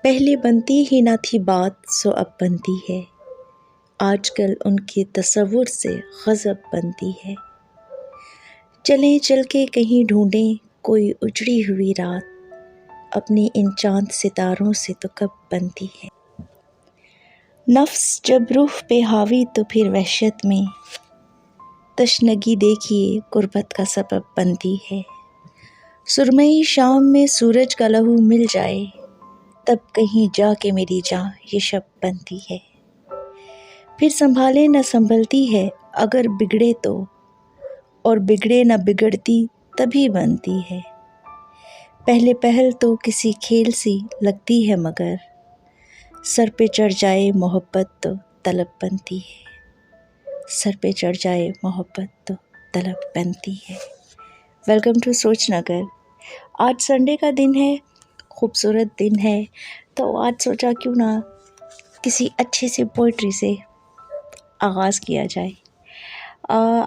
पहले बनती ही ना थी बात सो अब बनती है। आजकल उनके तसव्वुर से गज़ब बनती है। चलें चल के कहीं ढूंढें कोई उजड़ी हुई रात, अपने इन चांद सितारों से तो कब बनती है। नफ्स जब रूह पे हावी तो फिर वहशत में तशनगी देखिए गुर्बत का सबब बनती है। सुरमई शाम में सूरज का लहू मिल जाए तब कहीं जाके मेरी जान ये शब बनती है। फिर संभाले न संभलती है अगर बिगड़े तो, और बिगड़े न बिगड़ती तभी बनती है। पहले पहल तो किसी खेल सी लगती है मगर सर पे चढ़ जाए मोहब्बत तो तलब बनती है। सर पे चढ़ जाए मोहब्बत तो तलब बनती है। Welcome to Sochnagar. आज संडे का दिन है, खूबसूरत दिन है, तो आज सोचा क्यों ना किसी अच्छे से पोइट्री से आगाज़ किया जाए।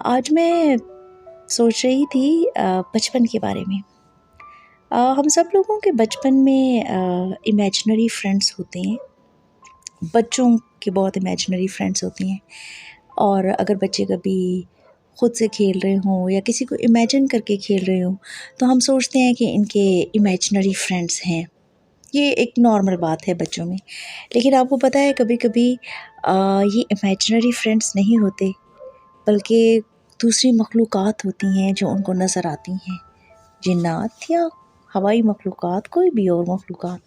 आज मैं सोच रही थी बचपन के बारे में। हम सब लोगों के बचपन में इमेजिनरी फ्रेंड्स होते हैं। बच्चों के बहुत इमेजिनरी फ्रेंड्स होती हैं, और अगर बच्चे कभी ख़ुद से खेल रहे हों या किसी को इमेजिन करके खेल रहे हों तो हम सोचते हैं कि इनके इमेजिनरी फ्रेंड्स हैं। ये एक नॉर्मल बात है बच्चों में। लेकिन आपको पता है कभी कभी ये इमेजिनरी फ्रेंड्स नहीं होते, बल्कि दूसरी मखलूक़ात होती हैं जो उनको नज़र आती हैं। जिन्नात या हवाई मखलूक़ात, कोई भी और मखलूक़ात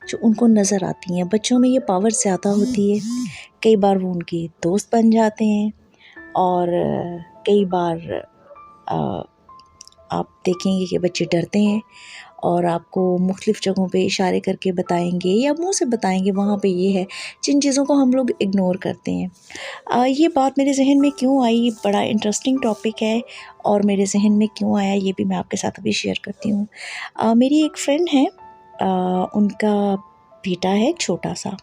जो उनको नज़र आती हैं। बच्चों में ये पावर ज़्यादा होती है। कई बार वो उनके दोस्त बन जाते हैं, और कई बार आप देखेंगे कि बच्चे डरते हैं और आपको मुख्तलिफ़ जगहों पे इशारे करके बताएंगे या मुंह से बताएंगे वहाँ पे ये है, जिन चीज़ों को हम लोग इग्नोर करते हैं। ये बात मेरे जहन में क्यों आई, बड़ा इंटरेस्टिंग टॉपिक है, और मेरे जहन में क्यों आया ये भी मैं आपके साथ अभी शेयर करती हूँ। मेरी एक फ्रेंड है, उनका बेटा है छोटा सा,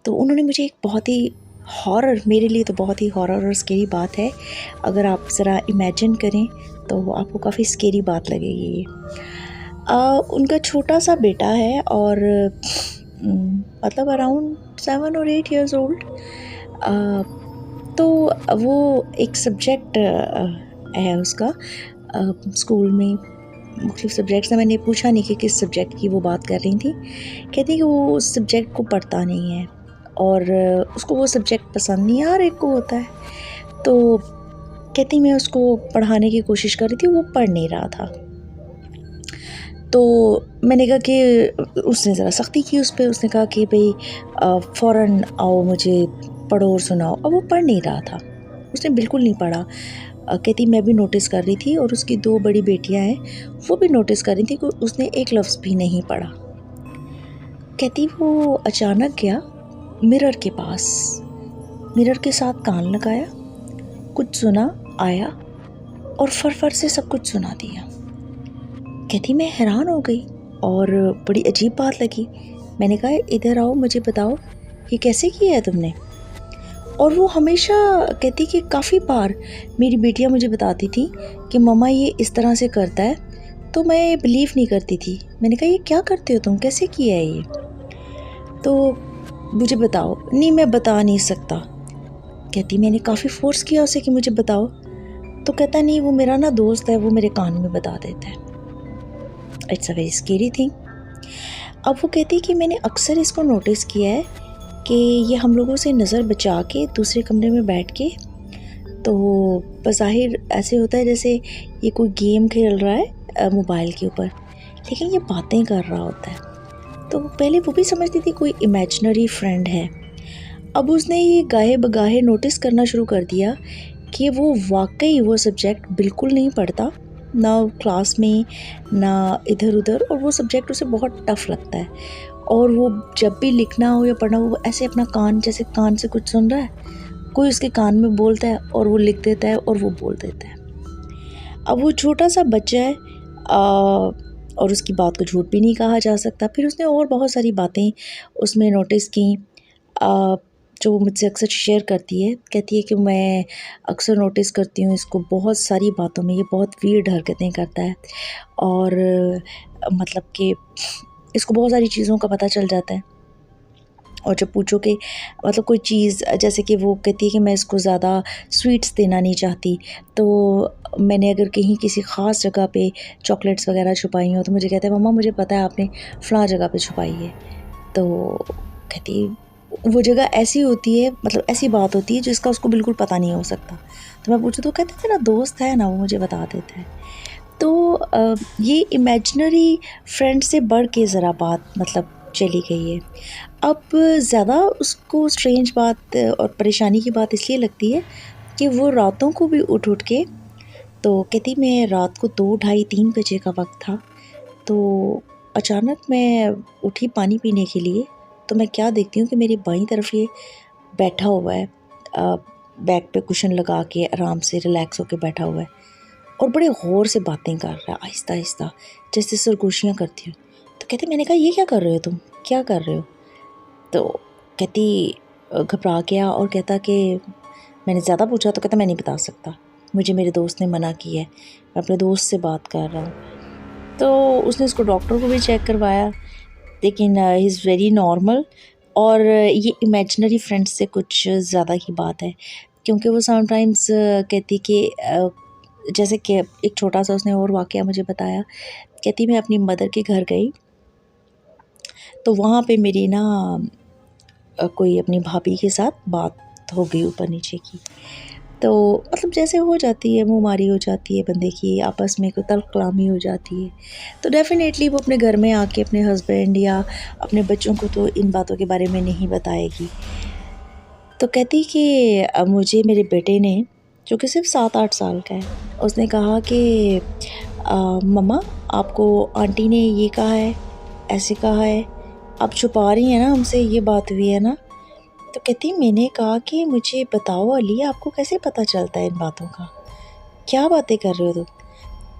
तो उन्होंने मुझे एक बहुत ही हॉरर, मेरे लिए तो बहुत ही हॉरर और स्केरी बात है। अगर आप ज़रा इमेजिन करें तो आपको काफ़ी स्केरी बात लगेगी ये। उनका छोटा सा बेटा है, और मतलब अराउंड 7 और 8 इयर्स ओल्ड। तो वो एक सब्जेक्ट है उसका स्कूल में। मुख्तलिफ़ सब्जेक्ट्स हैं, मैंने पूछा नहीं कि किस सब्जेक्ट की वो बात कर रही थी। कहती कि वो उस सब्जेक्ट को पढ़ता नहीं है और उसको वो सब्जेक्ट पसंद नहीं है, हर एक को होता है। तो कहती मैं उसको पढ़ाने की कोशिश कर रही थी, वो पढ़ नहीं रहा था। तो मैंने कहा कि उसने ज़रा सख्ती की उस पर। उसने कहा कि भाई फ़ौरन आओ, मुझे पढ़ो और सुनाओ। अब वो पढ़ नहीं रहा था, उसने बिल्कुल नहीं पढ़ा। कहती मैं भी नोटिस कर रही थी, और उसकी 2 बड़ी बेटियां हैं, वो भी नोटिस कर रही थी कि उसने एक लफ्ज़ भी नहीं पढ़ा। कहती वो अचानक गया मिरर के पास, मिरर के साथ कान लगाया, कुछ सुना, आया और फर से सब कुछ सुना दिया। कहती मैं हैरान हो गई और बड़ी अजीब बात लगी। मैंने कहा इधर आओ, मुझे बताओ ये कैसे किया है तुमने। और वो हमेशा कहती कि काफ़ी बार मेरी बेटियां मुझे बताती थी कि मम्मा ये इस तरह से करता है, तो मैं बिलीव नहीं करती थी। मैंने कहा ये क्या करते हो तुम, कैसे किया है ये, तो मुझे बताओ। नहीं मैं बता नहीं सकता। कहती मैंने काफ़ी फोर्स किया उसे कि मुझे बताओ, तो कहता नहीं वो मेरा ना दोस्त है, वो मेरे कान में बता देता है। It's a very scary thing. अब वो कहती कि मैंने अक्सर इसको नोटिस किया है कि ये हम लोगों से नज़र बचा के दूसरे कमरे में बैठ के, तो बज़ाहिर ऐसे होता है जैसे ये कोई गेम खेल रहा है मोबाइल के ऊपर, लेकिन ये बातें कर रहा होता है। तो पहले वो भी समझती थी कोई इमेजिनरी फ्रेंड है। अब उसने ये गाहे बगाहे नोटिस करना शुरू कर दिया कि वो वाकई वो सब्जेक्ट बिल्कुल नहीं पढ़ता, ना क्लास में ना इधर उधर, और वो सब्जेक्ट उसे बहुत टफ़ लगता है। और वो जब भी लिखना हो या पढ़ना हो, वो ऐसे अपना कान, जैसे कान से कुछ सुन रहा है, कोई उसके कान में बोलता है और वो लिख देता है और वो बोल देता है। अब वो छोटा सा बच्चा है, और उसकी बात को झूठ भी नहीं कहा जा सकता। फिर उसने और बहुत सारी बातें उसमें नोटिस की, जो वो मुझसे अक्सर शेयर करती है। कहती है कि मैं अक्सर नोटिस करती हूँ इसको बहुत सारी बातों में, ये बहुत वियर्ड हरकतें करता है, और मतलब कि इसको बहुत सारी चीज़ों का पता चल जाता है। और जब पूछो कि मतलब कोई चीज़, जैसे कि वो कहती है कि मैं इसको ज़्यादा स्वीट्स देना नहीं चाहती, तो मैंने अगर कहीं किसी ख़ास जगह पे चॉकलेट्स वगैरह छुपाई हो तो मुझे कहता है मम्मा मुझे पता है आपने फ़लाँ जगह पे छुपाई है। तो कहती है वो जगह ऐसी होती है, मतलब ऐसी बात होती है जिसका उसको बिल्कुल पता नहीं हो सकता। तो मैं पूछूँ तो कहते हैं मेरा दोस्त है ना, वो मुझे बता देता है। तो ये इमेजिनरी फ्रेंड से बढ़ के ज़रा बात मतलब चली गई है। अब ज़्यादा उसको स्ट्रेंज बात और परेशानी की बात इसलिए लगती है कि वो रातों को भी उठ के, तो कहती मैं रात को 2 ढाई 3 बजे का वक़्त था, तो अचानक मैं उठी पानी पीने के लिए, तो मैं क्या देखती हूँ कि मेरी बाईं तरफ ये बैठा हुआ है, बैक पे कुशन लगा के आराम से रिलैक्स होके बैठा हुआ है और बड़े गौर से बातें कर रहा है आहिस्ता-आहिस्ता, जैसे सरगोशियाँ करती हूँ। तो कहती मैंने कहा ये क्या कर रहे हो तुम? क्या कर रहे हो? तो कहती घबरा गया और कहता कि मैंने ज़्यादा पूछा, तो कहता मैं नहीं बता सकता, मुझे मेरे दोस्त ने मना किया है, मैं अपने दोस्त से बात कर रहा हूँ। तो उसने उसको डॉक्टर को भी चेक करवाया, लेकिन ही इज़ वेरी नॉर्मल। और ये इमेजिनरी फ्रेंड्स से कुछ ज़्यादा ही बात है, क्योंकि वो समटाइम्स कहती कि जैसे कि एक छोटा सा उसने और वाक़या मुझे बताया। कहती मैं अपनी मदर के घर गई, तो वहाँ पे मेरी ना कोई अपनी भाभी के साथ बात हो गई ऊपर नीचे की। तो मतलब जैसे हो जाती है, मुँहमारी हो जाती है बंदे की, आपस में कोई तल्ख़-कलामी हो जाती है, तो डेफ़िनेटली वो अपने घर में आके अपने हस्बैंड या अपने बच्चों को तो इन बातों के बारे में नहीं बताएगी। तो कहती कि मुझे मेरे बेटे ने, जो कि सिर्फ़ 7-8 साल का है, उसने कहा कि मम्मा आपको आंटी ने ये कहा है, ऐसे कहा है, आप छुपा रही हैं ना हमसे, ये बात हुई है ना? तो कहती मैंने कहा कि मुझे बताओ अली, आपको कैसे पता चलता है इन बातों का? क्या बातें कर रहे हो तुम?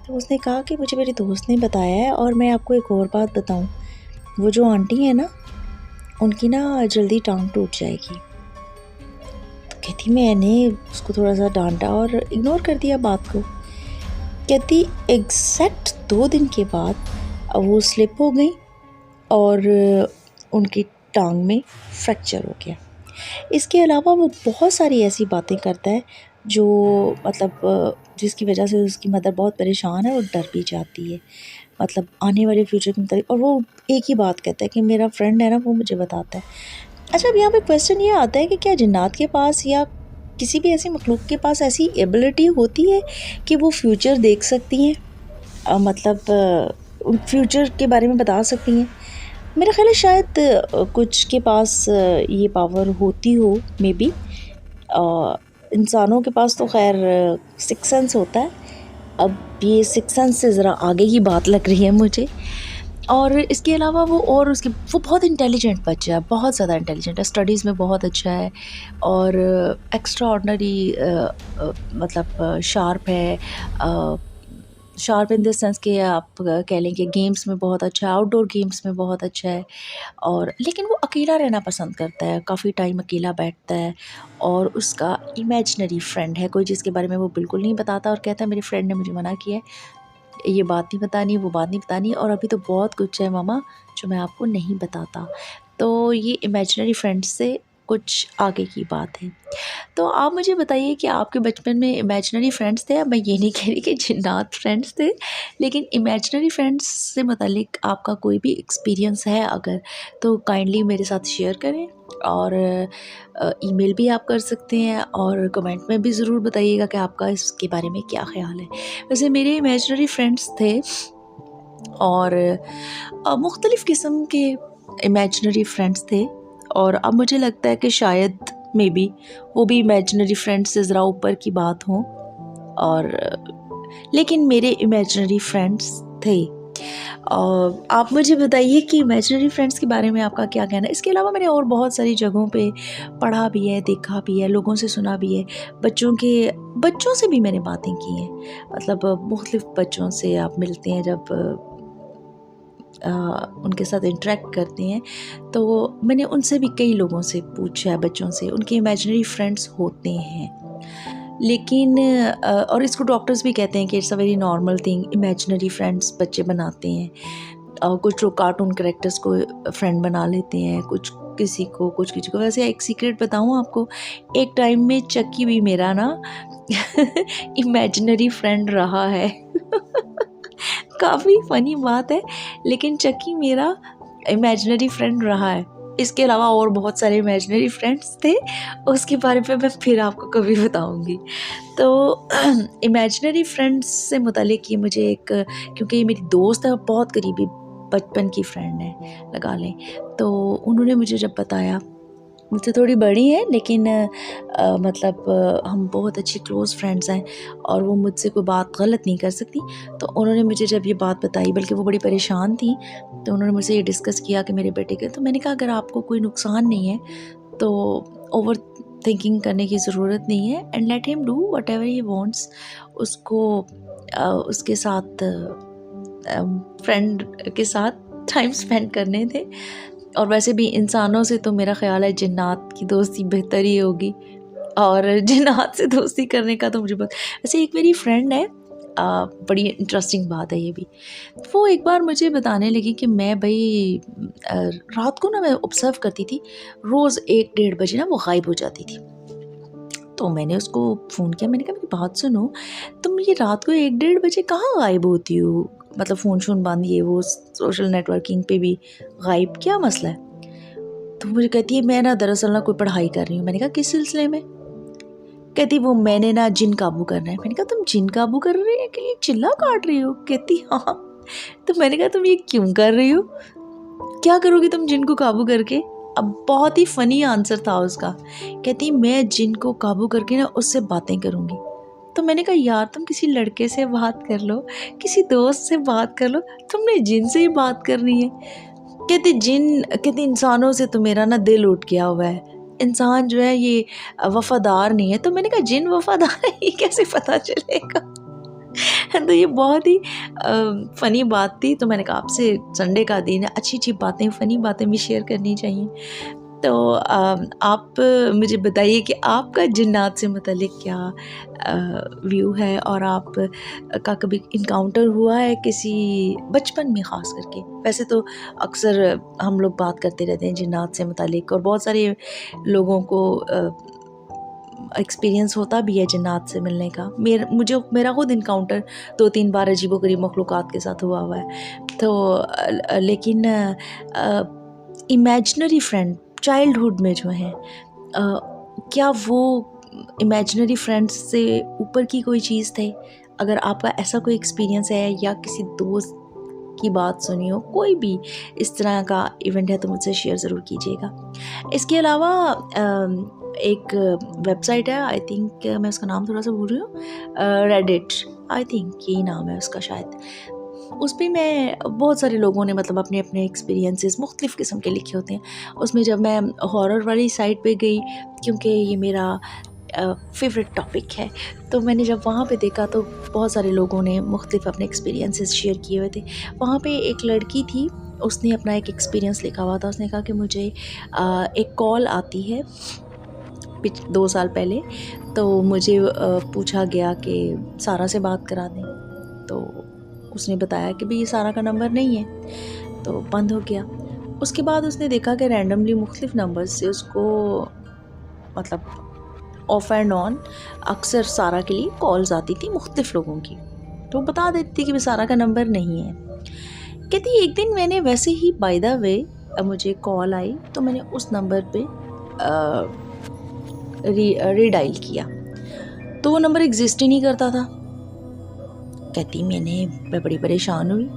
तो उसने कहा कि मुझे मेरे दोस्त ने बताया है, और मैं आपको एक और बात बताऊँ, वो जो आंटी है ना, उनकी ना जल्दी टाँग टूट जाएगी। तो कहती मैंने उसको थोड़ा-सा डाँटा और इग्नोर कर दिया बात को। कहती एग्ज़ैक्ट 2 दिन के बाद वो स्लिप हो गई और उनकी टाँग में फ्रैक्चर हो गया। इसके अलावा वो बहुत सारी ऐसी बातें करता है जो मतलब जिसकी वजह से उसकी मदर बहुत परेशान है और डर भी जाती है, मतलब आने वाले फ्यूचर के मुताबिक। और वो एक ही बात कहता है कि मेरा फ्रेंड है ना, वो मुझे बताता है। अच्छा, अब यहाँ पे क्वेश्चन ये आता है कि क्या जिन्नात के पास या किसी भी ऐसी मखलूक के पास ऐसी एबिलिटी होती है कि वो फ्यूचर देख सकती हैं, मतलब फ्यूचर के बारे में बता सकती हैं? मेरा ख़्याल है शायद कुछ के पास ये पावर होती हो, मे बी। इंसानों के पास तो ख़ैर सिक्स सेंस होता है। अब ये सिक्स सेंस से ज़रा आगे की बात लग रही है मुझे। और इसके अलावा वो बहुत इंटेलिजेंट बच्चा है, बहुत ज़्यादा इंटेलिजेंट है, स्टडीज़ में बहुत अच्छा है और एक्स्ट्रा ऑर्डिनरी मतलब शार्प है। शार्प इन द सेंस कि आप कह लें कि गेम्स में बहुत अच्छा है, आउटडोर गेम्स में बहुत अच्छा है। और लेकिन वो अकेला रहना पसंद करता है, काफ़ी टाइम अकेला बैठता है। और उसका इमेजिनरी फ्रेंड है कोई, जिसके बारे में वो बिल्कुल नहीं बताता और कहता है मेरे फ्रेंड ने मुझे मना किया है, ये बात नहीं बतानी, वो बात नहीं बतानी, और अभी तो बहुत कुछ है मम्मा जो मैं आपको नहीं बताता। तो ये इमेजिनरी फ्रेंड से कुछ आगे की बात है। तो आप मुझे बताइए कि आपके बचपन में इमेजिनरी फ्रेंड्स थे? अब मैं ये नहीं कह रही कि जिन्नात फ्रेंड्स थे, लेकिन इमेजिनरी फ्रेंड्स से मुतालिक आपका कोई भी एक्सपीरियंस है अगर, तो काइंडली मेरे साथ शेयर करें। और ईमेल भी आप कर सकते हैं और कमेंट में भी ज़रूर बताइएगा कि आपका इसके बारे में क्या ख़्याल है। वैसे मेरे इमेजिनरी फ्रेंड्स थे और मुख्तलिफ़ किस्म के इमेजिनरी फ्रेंड्स थे, और अब मुझे लगता है कि शायद मे बी वो भी इमेजिनरी फ्रेंड्स से ज़रा ऊपर की बात हो। और लेकिन मेरे इमेजिनरी फ्रेंड्स थे। आप मुझे बताइए कि इमेजिनरी फ्रेंड्स के बारे में आपका क्या कहना है? इसके अलावा मैंने और बहुत सारी जगहों पे पढ़ा भी है, देखा भी है, लोगों से सुना भी है। बच्चों से भी मैंने बातें की हैं, मतलब मुख्तलिफ़ बच्चों से आप मिलते हैं जब उनके साथ इंटरेक्ट करते हैं, तो मैंने उनसे भी कई लोगों से पूछा है, बच्चों से, उनके इमेजिनरी फ्रेंड्स होते हैं। लेकिन और इसको डॉक्टर्स भी कहते हैं कि it's a very normal thing, imaginary friends बच्चे बनाते हैं। कुछ लोग कार्टून कैरेक्टर्स को फ्रेंड बना लेते हैं, कुछ किसी को। वैसे एक सीक्रेट बताऊँ आपको, एक टाइम में चक्की भी मेरा ना इमेजिनरी फ्रेंड रहा है। काफ़ी फ़नी बात है, लेकिन चक्की मेरा इमेजिनरी फ्रेंड रहा है। इसके अलावा और बहुत सारे इमेजिनरी फ्रेंड्स थे, उसके बारे में मैं फिर आपको कभी बताऊंगी। तो इमेजिनरी फ्रेंड्स से मुतालिक ये मुझे एक, क्योंकि ये मेरी दोस्त है, बहुत करीबी बचपन की फ्रेंड है लगा लें, तो उन्होंने मुझे जब बताया, मुझसे थोड़ी बड़ी है लेकिन हम बहुत अच्छी क्लोज़ फ्रेंड्स हैं और वो मुझसे कोई बात गलत नहीं कर सकती। तो उन्होंने मुझे जब ये बात बताई, बल्कि वो बड़ी परेशान थी, तो उन्होंने मुझसे ये डिस्कस किया कि मेरे बेटे के, तो मैंने कहा अगर आपको कोई नुकसान नहीं है तो ओवर थिंकिंग करने की ज़रूरत नहीं है, and let him do whatever he wants. उसको उसके साथ फ्रेंड के साथ टाइम स्पेंड करने थे, और वैसे भी इंसानों से तो मेरा ख़्याल है जिन्नात की दोस्ती बेहतर ही होगी, और जिन्नात से दोस्ती करने का तो मुझे बहुत, वैसे एक मेरी फ्रेंड है, बड़ी इंटरेस्टिंग बात है ये भी। वो एक बार मुझे बताने लगी कि मैं भाई रात को ना मैं ऑब्ज़र्व करती थी, रोज़ 1-1:30 बजे ना वो गायब हो जाती थी। तो मैंने उसको फ़ोन किया, मैंने कहा मेरी बात सुनो, तुम ये रात को 1-1:30 बजे कहाँ गायब होती हो? मतलब फ़ोन शोन बंद, ये वो, सोशल नेटवर्किंग पे भी गायब, क्या मसला है? तो मुझे कहती है मैं ना दरअसल ना कोई पढ़ाई कर रही हूँ। मैंने कहा किस सिलसिले में? कहती वो मैंने ना जिन काबू करना है। मैंने कहा तुम जिन काबू कर रही है के लिए चिल्ला काट रही हो? कहती हाँ। तो मैंने कहा तुम ये क्यों कर रही हो? क्या करोगी तुम जिन को काबू करके? अब बहुत ही फ़नी आंसर था उसका। कहती मैं जिन को काबू करके ना उससे बातें करूँगी। तो मैंने कहा यार तुम किसी लड़के से बात कर लो, किसी दोस्त से बात कर लो, तुमने जिन से ही बात करनी है। कहती इंसानों से तो मेरा ना दिल उठ गया हुआ है, इंसान जो है ये वफ़ादार नहीं है। तो मैंने कहा जिन वफ़ादार है ये कैसे पता चलेगा? तो ये बहुत ही फ़नी बात थी। तो मैंने कहा आपसे संडे का दिन है, अच्छी बातें, फ़नी बातें भी शेयर करनी चाहिए। तो आप मुझे बताइए कि आपका जिन्नात से मुतल्लिक़ क्या व्यू है, और आप का कभी इनकाउंटर हुआ है किसी बचपन में ख़ास करके? वैसे तो अक्सर हम लोग बात करते रहते हैं जिन्नात से मुतल्लिक़, और बहुत सारे लोगों को एक्सपीरियंस होता भी है जिन्नात से मिलने का। मेरा खुद इनकाउंटर 2-3 बार अजीबो-गरीब मखलूक़ात के साथ हुआ है। तो लेकिन इमेजिनरी फ्रेंड चाइल्डहुड में जो हैं, क्या वो इमेजिनरी फ्रेंड्स से ऊपर की कोई चीज़ थे? अगर आपका ऐसा कोई एक्सपीरियंस है या किसी दोस्त की बात सुनी हो, कोई भी इस तरह का इवेंट है, तो मुझसे शेयर ज़रूर कीजिएगा। इसके अलावा एक वेबसाइट है, आई थिंक मैं उसका नाम थोड़ा सा भूल रही हूँ, रेडिट, आई थिंक यही नाम है उसका शायद। उस पे मैं बहुत सारे लोगों ने मतलब अपने अपने एक्सपीरियंसेस मुख्तलिफ़ किस्म के लिखे होते हैं। उसमें जब मैं हॉरर वाली साइट पे गई, क्योंकि ये मेरा फेवरेट टॉपिक है, तो मैंने जब वहाँ पे देखा तो बहुत सारे लोगों ने मुख्तलिफ़ अपने एक्सपीरियंसेस शेयर किए हुए थे। वहाँ पे एक लड़की थी, उसने अपना एक एक्सपीरियंस लिखा हुआ था। उसने कहा कि मुझे एक कॉल आती है 2 साल पहले, तो मुझे पूछा गया कि सारा से बात करा दें। तो उसने बताया कि भाई ये सारा का नंबर नहीं है, तो बंद हो गया। उसके बाद उसने देखा कि रैंडमली मुख्तलिफ़ नंबर से उसको मतलब ऑफ एंड ऑन अक्सर सारा के लिए कॉल्स आती थी मुख्तलिफ़ लोगों की, तो बता देती थी कि सारा का नंबर नहीं है। कहती एक दिन मैंने वैसे ही बाय द वे मुझे कॉल आई, तो मैंने उस नंबर पे रीडायल किया, तो वो नंबर एग्जिस्ट ही नहीं करता था। कहती मैं बड़ी परेशान हुई।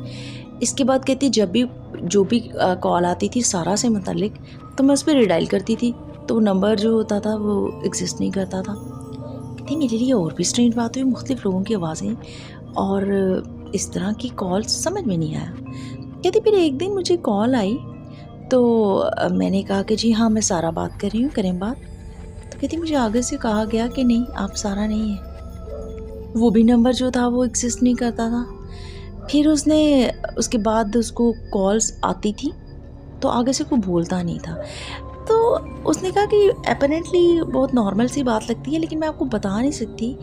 इसके बाद कहती जब भी जो भी कॉल आती थी सारा से मुतल्लिक, तो मैं उस पर रीडायल करती थी, तो नंबर जो होता था वो एग्जिस्ट नहीं करता था। कहती मेरे लिए और भी स्ट्रेंज बात हुई, मुख्तलिफ़ लोगों की आवाज़ें और इस तरह की कॉल्स समझ में नहीं आया। कहती फिर एक दिन मुझे कॉल आई, तो मैंने कहा कि जी हाँ मैं सारा बात कर रही हूँ, करें बात। तो कहती मुझे आगे से कहा गया कि नहीं आप सारा नहीं है, वो भी नंबर जो था वो एग्जिस्ट नहीं करता था। फिर उसके बाद उसको कॉल्स आती थी, तो आगे से कोई बोलता नहीं था। तो उसने कहा कि अपैरेंटली बहुत नॉर्मल सी बात लगती है, लेकिन मैं आपको बता नहीं सकती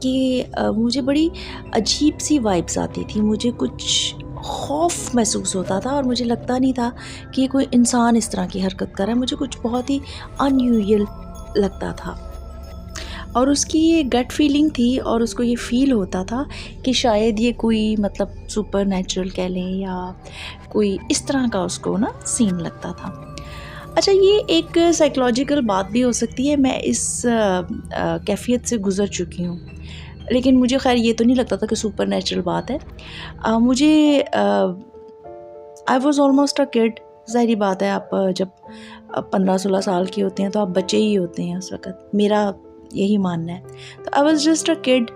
कि मुझे बड़ी अजीब सी वाइब्स आती थी, मुझे कुछ खौफ महसूस होता था और मुझे लगता नहीं था कि ये कोई इंसान इस तरह की हरकत कर रहा है। मुझे कुछ बहुत ही अनयूजुअल लगता था और उसकी ये गट फीलिंग थी और उसको ये फ़ील होता था कि शायद ये कोई मतलब सुपर नेचुरल कह लें या कोई इस तरह का उसको ना सीन लगता था। अच्छा, ये एक साइकोलॉजिकल बात भी हो सकती है। मैं इस कैफ़ियत से गुज़र चुकी हूँ, लेकिन मुझे ख़ैर ये तो नहीं लगता था कि सुपर नेचुरल बात है। मुझे I was almost a kid. ज़ाहिर बात है, आप जब 15-16 साल के होते हैं तो आप बच्चे ही होते हैं उस वक़्त, मेरा यही मानना है। तो I was just a kid,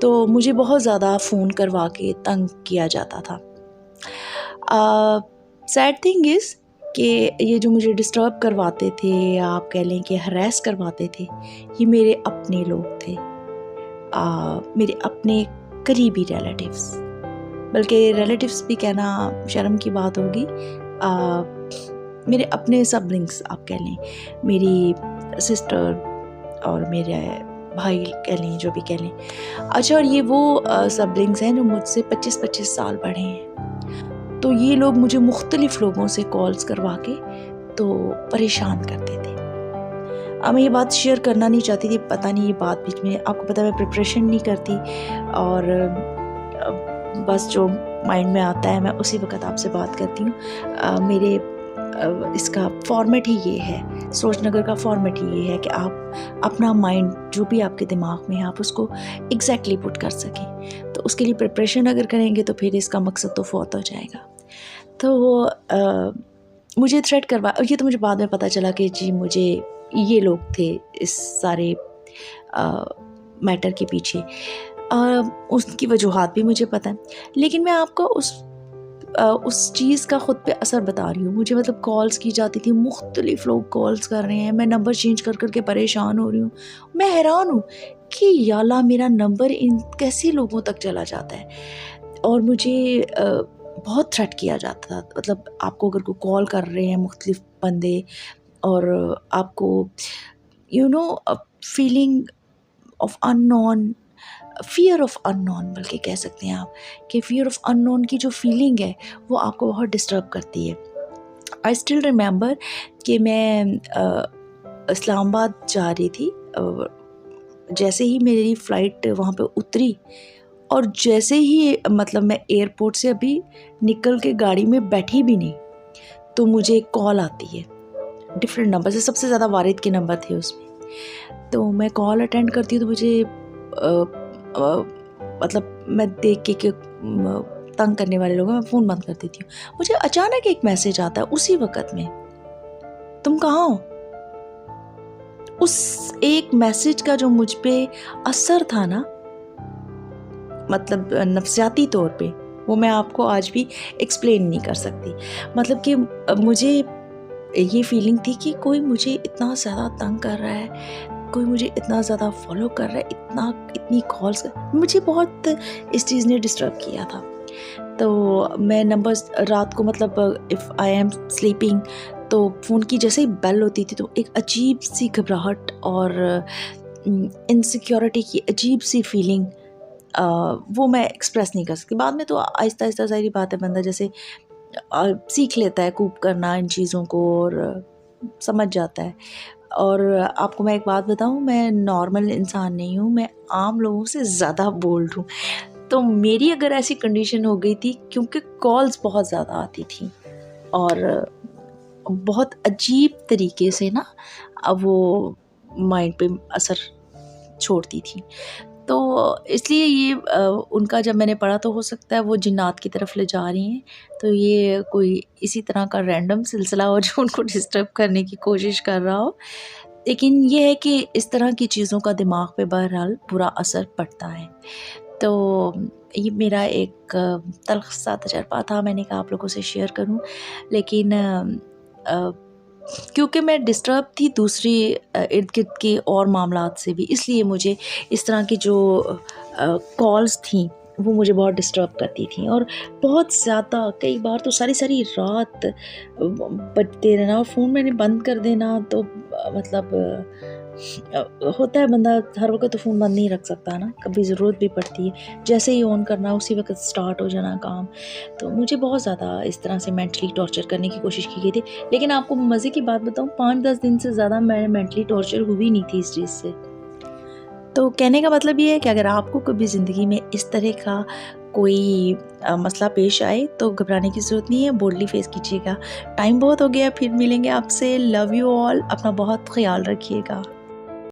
तो मुझे बहुत ज़्यादा फ़ोन करवा के तंग किया जाता था। सैड थिंग इज़ कि ये जो मुझे डिस्टर्ब करवाते थे या आप कह लें कि हरास करवाते थे, ये मेरे अपने लोग थे, मेरे अपने करीबी रिलेटिव्स। बल्कि रिलेटिव्स भी कहना शर्म की बात होगी। मेरे अपने सिबलिंग्स आप कह लें, मेरी सिस्टर और मेरे भाई कह लें, जो भी कह लें। अच्छा, और ये वो सिबलिंग्स हैं जो मुझसे 25-25 साल बड़े हैं। तो ये लोग मुझे मुख्तलिफ़ लोगों से कॉल्स करवा के तो परेशान करते थे। अब मैं ये बात शेयर करना नहीं चाहती थी, पता नहीं ये बात बीच में, आपको पता है मैं प्रिपरेशन नहीं करती और बस जो माइंड में आता है मैं उसी वक्त आपसे बात करती हूँ। मेरे इसका फॉर्मेट ही ये है, सोचनगर का फॉर्मेट ही ये है कि आप अपना माइंड जो भी आपके दिमाग में है आप उसको एग्जैक्टली पुट कर सकें। तो उसके लिए प्रिपरेशन अगर करेंगे तो फिर इसका मकसद तो फौत हो जाएगा। तो मुझे थ्रेट करवा, ये तो मुझे बाद में पता चला कि जी मुझे ये लोग थे इस सारे मैटर के पीछे। उसकी वजूहात भी मुझे पता है, लेकिन मैं आपको उस चीज़ का ख़ुद पे असर बता रही हूँ। मुझे मतलब कॉल्स की जाती थी, मुख्तलिफ़ लोग कॉल्स कर रहे हैं, मैं नंबर चेंज कर कर के परेशान हो रही हूँ। मैं हैरान हूँ कि या अल्लाह, मेरा नंबर इन कैसे लोगों तक चला जाता है। और मुझे बहुत थ्रेट किया जाता था, मतलब आपको अगर कोई कॉल कर रहे हैं मुख्तलिफ़ बंदे और आपको feeling of unknown, fear of unknown बल्कि कह सकते हैं आप, कि फ़ियर ऑफ अननोन की जो फीलिंग है वो आपको बहुत डिस्टर्ब करती है। आई स्टिल रिमेंबर कि मैं इस्लामाबाद जा रही थी। जैसे ही मेरी फ़्लाइट वहाँ पे उतरी और जैसे ही मतलब मैं एयरपोर्ट से अभी निकल के गाड़ी में बैठी भी नहीं, तो मुझे एक कॉल आती है डिफरेंट नंबर से, सबसे ज़्यादा वारिद के नंबर थे उसमें। तो मैं कॉल अटेंड करती हूँ तो मुझे मतलब मैं देख के तंग करने वाले लोगों मैं फ़ोन बंद कर देती हूँ। मुझे अचानक एक मैसेज आता है उसी वक़्त में, तुम कहाँ हो? उस एक मैसेज का जो मुझ पे असर था ना, मतलब नफ्सियाती तौर पे, वो मैं आपको आज भी एक्सप्लेन नहीं कर सकती। मतलब कि मुझे ये फीलिंग थी कि कोई मुझे इतना ज़्यादा तंग कर रहा है, कोई मुझे इतना ज़्यादा फॉलो कर रहा है, इतनी कॉल्स, मुझे बहुत इस चीज़ ने डिस्टर्ब किया था। तो मैं नंबर्स रात को, मतलब इफ़ आई एम स्लीपिंग, तो फ़ोन की जैसे ही बेल होती थी तो एक अजीब सी घबराहट और इनसिक्योरिटी की अजीब सी फीलिंग, वो मैं एक्सप्रेस नहीं कर सकती। बाद में तो आहिस्ता आहिस्ता ज़ाहिर बात है बंदा जैसे सीख लेता है कूप करना इन चीज़ों को और समझ जाता है। और आपको मैं एक बात बताऊं, मैं नॉर्मल इंसान नहीं हूं, मैं आम लोगों से ज़्यादा बोल्ड हूं। तो मेरी अगर ऐसी कंडीशन हो गई थी, क्योंकि कॉल्स बहुत ज़्यादा आती थी और बहुत अजीब तरीके से ना वो माइंड पे असर छोड़ती थी, तो इसलिए ये उनका जब मैंने पढ़ा तो हो सकता है वो जिन्नात की तरफ ले जा रही हैं। तो ये कोई इसी तरह का रैंडम सिलसिला हो जो उनको डिस्टर्ब करने की कोशिश कर रहा हो। लेकिन ये है कि इस तरह की चीज़ों का दिमाग पे बहरहाल बुरा असर पड़ता है। तो ये मेरा एक तल्ख़ सा तजुर्बा था, मैंने कहा आप लोगों से शेयर करूं। लेकिन क्योंकि मैं डिस्टर्ब थी दूसरी इर्द-गिर्द के और मामलात से भी, इसलिए मुझे इस तरह की जो कॉल्स थी वो मुझे बहुत डिस्टर्ब करती थी और बहुत ज़्यादा, कई बार तो सारी रात बजते रहना और फ़ोन मैंने बंद कर देना। तो मतलब होता है बंदा हर वक्त तो फ़ोन बंद नहीं रख सकता ना, कभी ज़रूरत भी पड़ती है, जैसे ही ऑन करना उसी वक्त स्टार्ट हो जाना काम। तो मुझे बहुत ज़्यादा इस तरह से मेंटली टॉर्चर करने की कोशिश की गई थी। लेकिन आपको मज़े की बात बताऊँ, 5-10 दिन से ज़्यादा मैं मेंटली टॉर्चर हुई नहीं थी इस चीज़ से। तो कहने का मतलब ये है कि अगर आपको कभी ज़िंदगी में इस तरह का कोई मसला पेश आए तो घबराने की ज़रूरत नहीं है, बोल्डली फेस कीजिएगा। टाइम बहुत हो गया, फिर मिलेंगे आपसे। लव यू ऑल, अपना बहुत ख़्याल रखिएगा।